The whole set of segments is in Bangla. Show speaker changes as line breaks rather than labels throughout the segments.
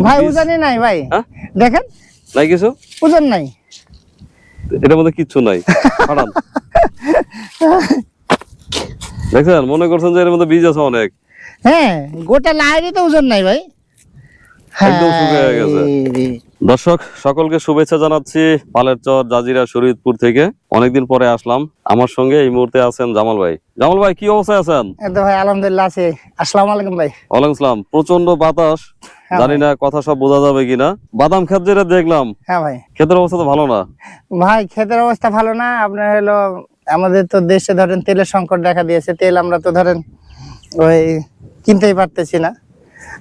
ভাই ওজনই নাই ভাই, দেখেন
নাই কিছু,
ওজন নাই,
এটার মধ্যে কিচ্ছু নাই। দেখছেন, মনে করছেন যে এর মধ্যে বীজ আছে অনেক।
হ্যাঁ, গোটা লাইরে তো ওজন নাই ভাই,
একদম শুকিয়ে গেছে। দর্শক সকলকে শুভেচ্ছা জানাচ্ছি পালের চর জাজিরা শরীয়তপুর থেকে। অনেকদিন পরে আসলাম। আমার সঙ্গে এই মুহূর্তে আছেন জামাল ভাই। জামাল ভাই কি অবস্থায় আছেন?
তো ভাই আলহামদুলিল্লাহ আছে। আসসালামু আলাইকুম ভাই।
ওয়ালাইকুম আসসালাম। প্রচন্ড বাতাস, জানি না কথা সব বোঝা যাবে কিনা। বাদাম ক্ষেত যেটা দেখলাম,
হ্যাঁ ভাই,
ক্ষেতের অবস্থা তো ভালো না
ভাই। ক্ষেতের অবস্থা ভালো না। আপনার হলো আমাদের তো দেশে ধরেন তেলের সংকট দেখা দিয়েছে। তেল আমরা তো ধরেন ওই কিনতেই পারতেছি না,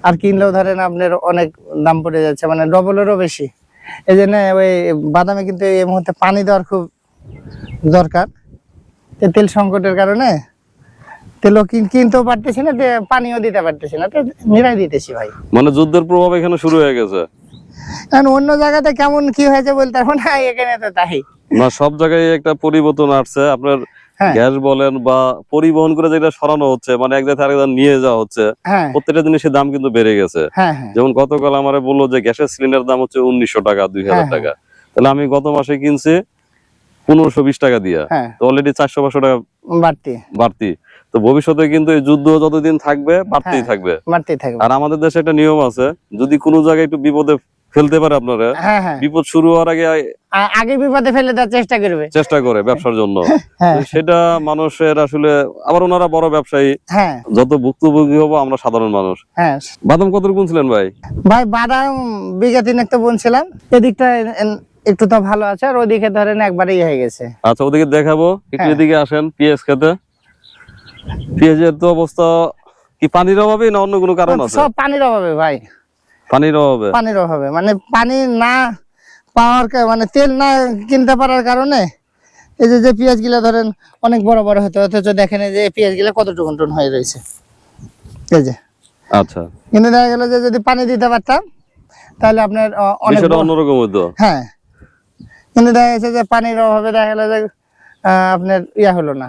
আর কিনলেও ধরেন আপনার অনেক দাম পড়ে যাচ্ছে, মানে ডবলেরও বেশি। এই জন্য ওই বাদামে কিন্তু এই মুহূর্তে পানি দেওয়ার খুব দরকার। তেল সংকটের কারণে তেলও কিনতেও পারতেছি না, পানিও দিতে পারতেছি না, তো নিরাই দিতেছি ভাই।
মানে যুদ্ধের প্রভাব এখানে শুরু হয়ে গেছে।
এখন অন্য জায়গাতে কেমন কি হয়েছে বলতে পারবো না, এখানে তো তাই
না, সব জায়গায় একটা পরিবর্তন আসছে। আপনার গ্যাস বলেন বা পরিবহন করে যেটা সরানো হচ্ছে, মানে এক জায়গা থেকে আরেক জায়গায় নিয়ে যাওয়া হচ্ছে, প্রত্যেকটা জিনিসের দাম কিন্তু বেড়ে গেছে। যেমন গতকাল আমারে বললো যে গ্যাসের সিলিন্ডার দাম হচ্ছে 1900 টাকা, 2000 টাকা। তাহলে আমি গত মাসে কিনছি 1520 টাকা দিয়া, তো অলরেডি 400-500 টাকা বাড়তি। তো ভবিষ্যতে কিন্তু এই যুদ্ধ যতদিন থাকবে বাড়তেই থাকবে। আর আমাদের দেশে একটা নিয়ম আছে, যদি কোনো জায়গায় একটু বিপদে ফেলতে পারে আপনারা, বিপদ শুরু হওয়ার আগে
বিপদে ফেলে দেওয়ার চেষ্টা
করে ব্যবসার জন্য। সেটা মানুষের আসলে, আবার ওনারা বড় ব্যবসায়ী, যত ভুক্তভোগী হবো আমরা সাধারণ মানুষ। বাদাম কত বুনছিলেন ভাই?
ভাই বাদাম বিঘা 3 একটা বুনছিলাম। এদিকটা একটু তো ভালো আছে, আর ওদিকে ধরেন একবারেই হয়ে গেছে।
আচ্ছা, ওদিকে দেখাবো একটু। এদিকে আসেন। পেঁয়াজ খেতে, পেঁয়াজের তো অবস্থা কি পানির অভাবে না অন্য কোনো কারণ আছে?
সব পানির অভাবে ভাই,
পানির অভাবে।
মানে পানি না পাওয়ার, মানে তেল না কিনতে পারার কারণে এই যে পেঁয়াজ গুলা ধরেন অনেক বড় বড় হতে, অথচ দেখেন এই যে পেঁয়াজ গুলা কত টুকন হয়ে রয়েছে, এই যে।
আচ্ছা,
কিন্তু দেখা গেল যে যদি পানি দিতে পারতাম তাহলে আপনার অনেক
অন্যরকম হতো।
হ্যাঁ, কিন্তু দেখা গেছে যে পানির অভাবে দেখা গেল যে আপনার হলো না,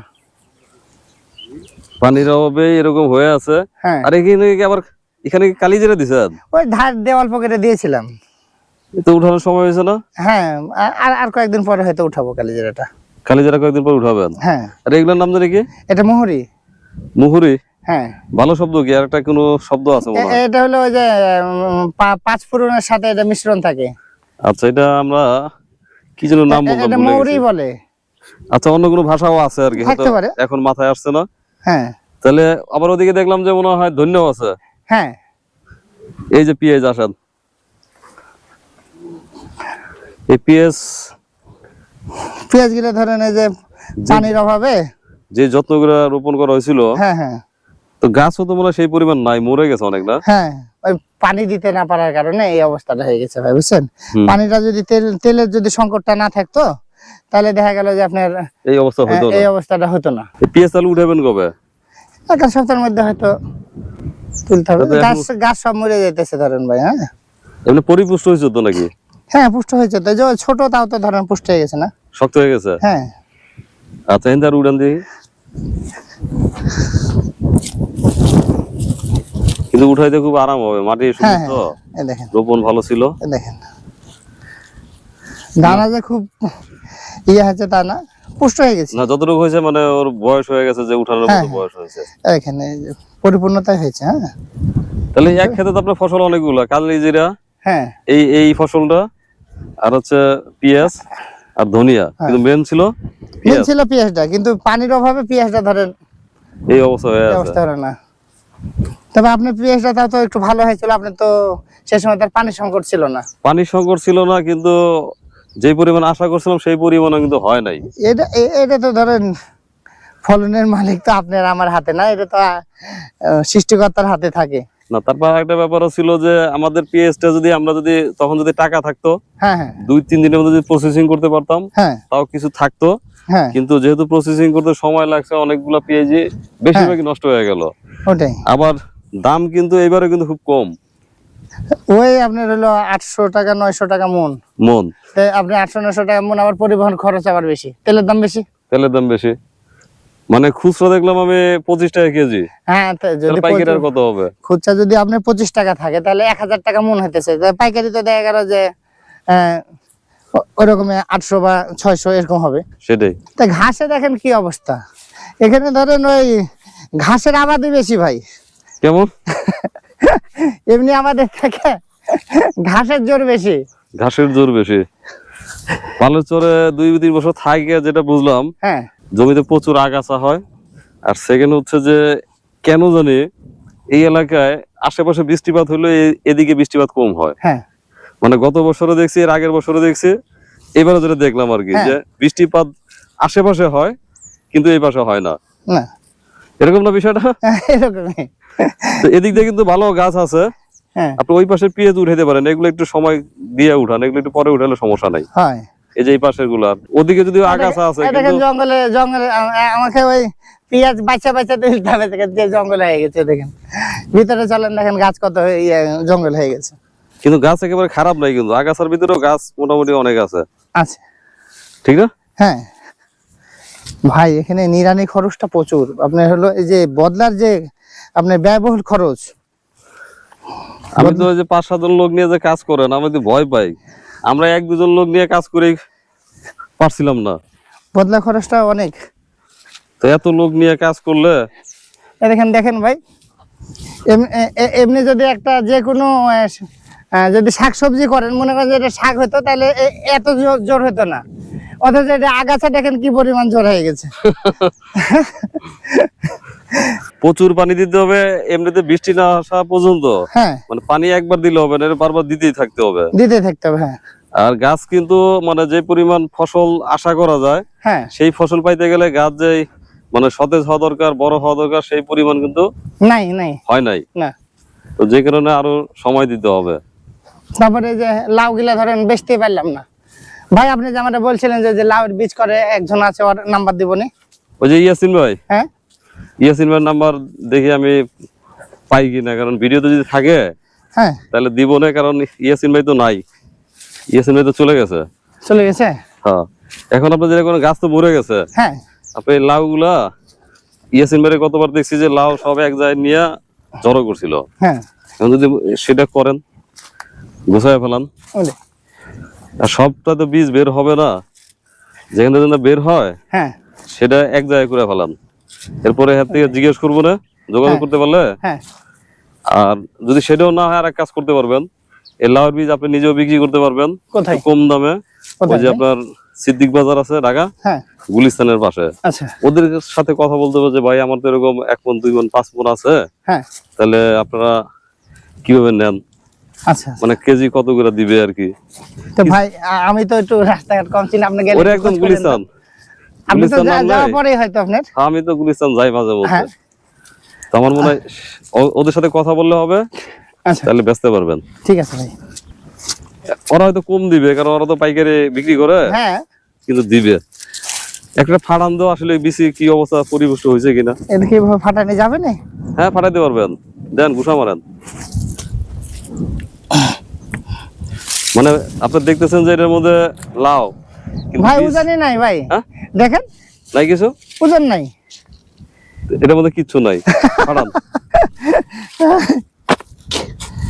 পানির অভাবে এরকম হয়ে আছে। আর এখানে কালিজিরা দিছেন?
ওই ধার দেওয়াল পকেটে দিয়েছিলাম,
তো উঠানোর সময় হয়েছে না?
হ্যাঁ, আর কয়েকদিন পরে হয়তো উঠাবো কালিজিরাটা।
কয়েকদিন পর উঠাবেন?
হ্যাঁ।
আর এগুলোর নাম জানি কি?
এটা মুহুরি।
মুহুরি?
হ্যাঁ।
ভালো শব্দ কি? আর একটা কোনো শব্দ আছে মনে হয়?
এটা হলো ওই যে 5 ফোড়নের সাথে এটা মিশ্রণ থাকে।
আচ্ছা, এটা আমরা কি যেন নাম বললাম,
এটা মুহুরি বলে।
আচ্ছা, অন্য কোনো ভাষাও আছে আর কি, এখন মাথায় আসছে না।
হ্যাঁ।
তাহলে আবার ওদিকে দেখলাম যে মনে হয় ধন্য আছে।
হ্যাঁ,
এই যে পেঁয়াজ আসেন, এই
পেঁয়াজ গুলো ধরেন এই যে পানির অভাবে
যে যত্ন করে রোপণ করা হয়েছিল, তো গাছও তো মনে হয় সেই পরিমাণ নাই, মরে গেছে অনেক না?
হ্যাঁ, ওই পানি দিতে না পারার কারণে এই অবস্থাটা হয়ে গেছে ভাই, বুঝছেন। পানিটা যদি তেলের যদি সংকটটা না থাকতো তাহলে দেখা গেল যে আপনার এই অবস্থাটা হতো না।
পেঁয়াজ তাহলে উঠাবেন কবে?
এক সপ্তাহের মধ্যে হয়তো তুলতে হবে। গাছ সব মরে যাইতেছে ধরেন ভাই। হ্যাঁ,
এমনি পরিপুষ্ট হয়েছে তো নাকি?
হ্যাঁ, পুষ্ট হয়েছে তো, যে ছোট তাও তো ধরেন পুষ্ট হয়ে গেছে না,
শক্ত হয়ে গেছে।
হ্যাঁ।
আচ্ছা, এন্দার উড়ান দিয়ে কিন্তু উঠাইতে খুব আরাম হবে, মাটি সুন্দর তো।
দেখেন,
রোপণ ভালো ছিল।
দেখেন দানা যে খুব হয়েছে তা না, পুষ্ট হয়ে গেছে
না, যতটুকু হয়েছে মানে ওর বয়স হয়ে গেছে, যে উঠানোর মতো বয়স হয়েছে,
এখানে পরিপূর্ণতা হয়েছে। হ্যাঁ,
তাহলে এক ক্ষেতে তো আপনার ফসল অনেকগুলো, কালিজিরা,
হ্যাঁ,
এই ফসলটা, আর হচ্ছে পেঁয়াজ আর ধনিয়া, কিন্তু মেন ছিল
পেঁয়াজটা। কিন্তু পানির অভাবে পেঁয়াজটা ধরেন
এই অবস্থা হয়ে আছে
না। তবে আপনার পেঁয়াজটা তাও তো একটু ভালো হয়েছিল, আপনি তো সে সময় তার পানির সংকট ছিল না,
কিন্তু যে পরিমাণ আশা করছিলাম সেই পরিমাণ কিন্তু হয় নাই।
এটা তো ধরেন ফলনের মালিক তো আপনার আমার হাতে না, এটা তো সৃষ্টিকর্তার হাতে থাকে
না। তারপর একটা ব্যাপারও ছিল যে আমাদের পেঁয়াজটা যদি আমরা তখন যদি টাকা থাকতো, 2-3 দিনের মধ্যে যদি প্রসেসিং করতে পারতাম, তাও কিছু থাকতো। কিন্তু যেহেতু প্রসেসিং করতে সময় লাগছে, অনেকগুলো পেঁয়াজই বেশিরভাগই নষ্ট হয়ে গেল।
ওটাই।
আবার দাম কিন্তু এবারে কিন্তু খুব কম,
ওই আপনার হলো 800 টাকা 900 টাকা মন। আপনি 800-900 টাকা মন, আবার পরিবহন খরচ আবার বেশি, তেলের দাম বেশি।
মানে খুচরা দেখলাম আমি 25 টাকা কেজি।
হ্যাঁ, যদি
পাইকারি কত হবে?
খুচরা যদি আপনার 25 টাকা থাকে তাহলে 1000 টাকা মন হইতেছে, পাইকারি তো দেখা গেল যে ওরকম 800 বা 600 এরকম হবে।
সেটাই।
তা ঘাসে দেখেন কি অবস্থা, এখানে ধরেন ওই ঘাসের আবাদই বেশি ভাই।
কেমন?
এমনি আমাদের থেকে ঘাসের জোর বেশি।
ঘাসের জোর বেশি। বালুচরে 2-3 বছর থাকে যেটা বুঝলাম,
হ্যাঁ,
জমিতে প্রচুর আগাছা হয়। আর সেকেন্ড হচ্ছে যে কেন জানি এই এলাকায় আশেপাশে বৃষ্টিপাত হলে এদিকে বৃষ্টিপাত কম হয়।
হ্যাঁ,
মানে গত বছরও দেখছি, এর আগের বছরও দেখছি, এবারে যেটা দেখলাম আর কি, যে বৃষ্টিপাত আশেপাশে হয় কিন্তু এই পাশে হয় না।
না,
এরকম না বিষয়টা?
এরকমই।
তো এদিক দিয়ে কিন্তু ভালো গাছ আছে,
হ্যাঁ,
আপনি ওই পাশে পেঁয়াজ উঠাইতে পারেন, এগুলো একটু সময় দিয়ে উঠান, এগুলো একটু পরে উঠালে সমস্যা নাই।
হয়।
এই যে এই পাশের গুলা, ওদিকে যদি আগাছা আছে
দেখেন জঙ্গলে জঙ্গলে আমাকে ওই পেঁয়াজ বাচ্চা বাচ্চা দিতে হবে, যে জঙ্গল হয়ে গেছে দেখেন, ভিতরে চলেন দেখেন গাছ কত জঙ্গল হয়ে গেছে।
কিন্তু গাছ একেবারে খারাপ নাই, কিন্তু আগাছার ভিতরেও গাছ মোটামুটি অনেক আছে।
আচ্ছা,
ঠিক না?
হ্যাঁ ভাই, এখানে নিড়ানি খরচটা প্রচুর। আপনার হলো এই যে বদলার যে আপনার ব্যয়বহুল খরচ।
আমি তো ওই যে 5-7 জন লোক নিয়ে যে কাজ করেন, আমি তো ভয় পাই। আমরা 1-2 জন লোক নিয়ে কাজ করে পারছিলাম না,
বদলা খরচটা অনেক।
তো এত লোক নিয়ে কাজ করলে
দেখেন ভাই, এমনি যদি একটা যে কোনো যদি শাকসবজি করেন, মনে করেন যে এটা শাক হতো তাহলে এত জোর হতো না, অথচ এটা আগাছা দেখেন কি পরিমাণ জোর হয়ে গেছে।
প্রচুর পানি দিতে হবে এমনিতে বৃষ্টি না আসা পর্যন্ত।
হ্যাঁ,
মানে পানি একবার দিলে হবে না, বারবার দিতেই থাকতে হবে।
হ্যাঁ।
আর গাছ কিন্তু মানে যে পরিমাণ ফসল আশা করা যায়,
হ্যাঁ,
সেই ফসল পাইতে গেলে গাছ যে মানে সতেজ হওয়া দরকার, বড় হওয়া দরকার, সেই পরিমাণ কিন্তু
নাই
হয় নাই।
না,
তো যে কারণে আরো সময় দিতে হবে।
তারপরে যে লাউ গিলা ধরেন বেচতে পারলাম না ভাই। আপনি যে আমাদের বলছিলেন যে লাউয়ের বীজ করে একজন আছে, ওর নাম্বার দিব নি?
ওই যে ইয়াসিন ভাই,
হ্যাঁ,
ইয়াসিন ভাইয়ের নাম্বার দেখি আমি পাই কিনা, কারণ ভিডিওতে যদি থাকে
হ্যাঁ
তাহলে দিব না, কারণ ইয়াসিন ভাই তো নাই, ইয়াসিন ভাই তো চলে গেছে। হ্যাঁ, এখন আপনার যেটা কোনো গাছ তো মরে গেছে।
হ্যাঁ,
আপনি লাউ গুলা ইয়াসিন ভাইয়ের কতবার দেখছি যে লাউ সব এক জায়গায় নিয়ে জড়ো করছিল।
হ্যাঁ,
এখন যদি সেটা করেন, গুছায় ফেলান, আর সবটা তো বীজ বের হবে না, যেখানে যেখানে বের হয়
হ্যাঁ,
সেটা এক জায়গায় করে ফেলান। এরপরে হাত থেকে জিজ্ঞেস করবো না, যোগাযোগ করতে পারলে।
হ্যাঁ,
আর যদি সেটাও না হয়, আর এক কাজ করতে পারবেন, এই লাউয়ের বীজ আপনি নিজেও বিক্রি করতে পারবেন কম দামে। ওই যে আপনার সিদ্দিক বাজার আছে ঢাকা, গুলিস্তানের পাশে, ওদের সাথে কথা বলতে হবে যে ভাই আমার তো এরকম 1 মণ 2 মণ 5 মণ আছে, তাহলে আপনারা কিভাবে নেন, মানে কেজি কত করে দিবে আর কি।
তো ভাই আমি তো একটু রাস্তাঘাট কম চিনি, আপনি গেলে
ওরা একদম গুলিস্তান,
আপনি তো যাওয়া পরে হয়তো আপনার।
আমি তো গুলিস্তান যাই মাঝে মধ্যে, তো আমার মনে হয় ওদের সাথে কথা বললে হবে, তাহলে বেচতে পারবেন।
ঠিক আছে ভাই,
ওরা হয়তো কম দিবে, কারণ ওরা তো পাইকারি বিক্রি করে, কিন্তু দিবে। একটা ফাটান দাও, আসলে বিসি কি অবস্থা, পরিপুষ্ট হয়েছে কিনা।
এটা কি ফাটানো যাবে না?
হ্যাঁ, ফাটাইতে পারবেন, দেন ঘুষা মারেন। মানে আপনি দেখতেছেন যে এটার মধ্যে লাউ,
ভাই ওজনই নাই ভাই, দেখেন
নাই কিছু,
ওজন নাই,
এটার মধ্যে কিচ্ছু নাই। ফাটান,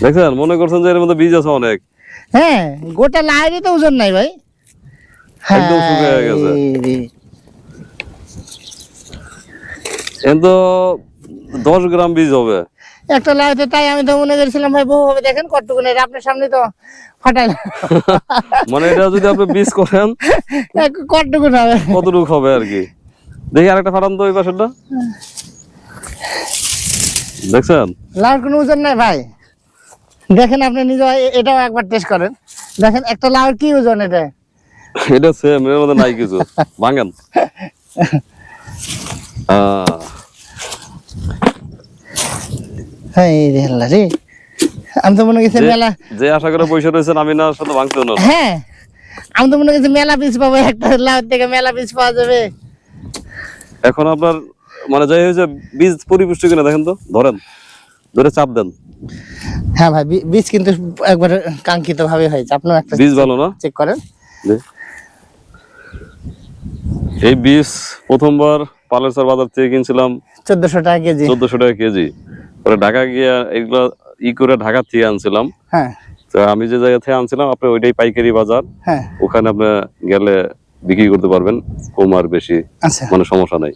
দেখছেন, মনে করছেন যে এর মধ্যে বীজ আছে অনেক।
হ্যাঁ, গোটা লাউরই তো ওজন নাই ভাই,
একদম শুকিয়ে গেছে। এর তো 10 গ্রাম বীজ হবে
একটা লাউতে, তাই আমি তো মনে করছিলাম ভাই বহু হবে। দেখেন কতটুকু, আপনার সামনে তো ফাটাইল।
মানে এটা যদি আপনি বীজ করেন
কতটুকু হবে,
কতটুকু হবে আর কি। দেখি আরেকটা ফাটান তো ওই পাশেরটা, দেখছেন
লাউর কোনো ওজন নাই ভাই। দেখেন আপনি নিজে এটাও একবার টেস্ট করেন, দেখেন একটা লাউর কি ওজন।
এটা সেম, এর মধ্যে নাই কিছু, ভাঙেন।
আমি তো মনে করছি মেলা,
যে আশা করে পয়সা রয়েছেন, আমি না সাথে ভাঙতে না।
হ্যাঁ, আমি তো মনে করছি মেলা পিস পাবো, একটা লাউ থেকে মেলা পিস পাওয়া যাবে।
এখন আপনার মানে যাই হয়েছে, বীজ পরিপুষ্ট কিনা দেখেন তো, ধরেন, ধরে চাপ দেন।
হ্যাঁ ভাই, বীজ কিন্তু একবার কাঙ্ক্ষিত ভাবে হয়েছে। আপনার একটা
বীজ ভালো না,
চেক করেন।
এই বীজ প্রথমবার পালেশ্বর বাজার থেকে কিনছিলাম
1400 টাকা কেজি।
1400 টাকা কেজি। পরে ঢাকা গিয়ে এগুলা করে ঢাকা থেকে আনছিলাম।
হ্যাঁ,
তো আমি যে জায়গা থেকে আনছিলাম আপনার ওইটাই পাইকারি বাজার।
হ্যাঁ,
ওখানে আপনি গেলে বিক্রি করতে পারবেন কম আর বেশি,
আচ্ছা
মানে সমস্যা নাই।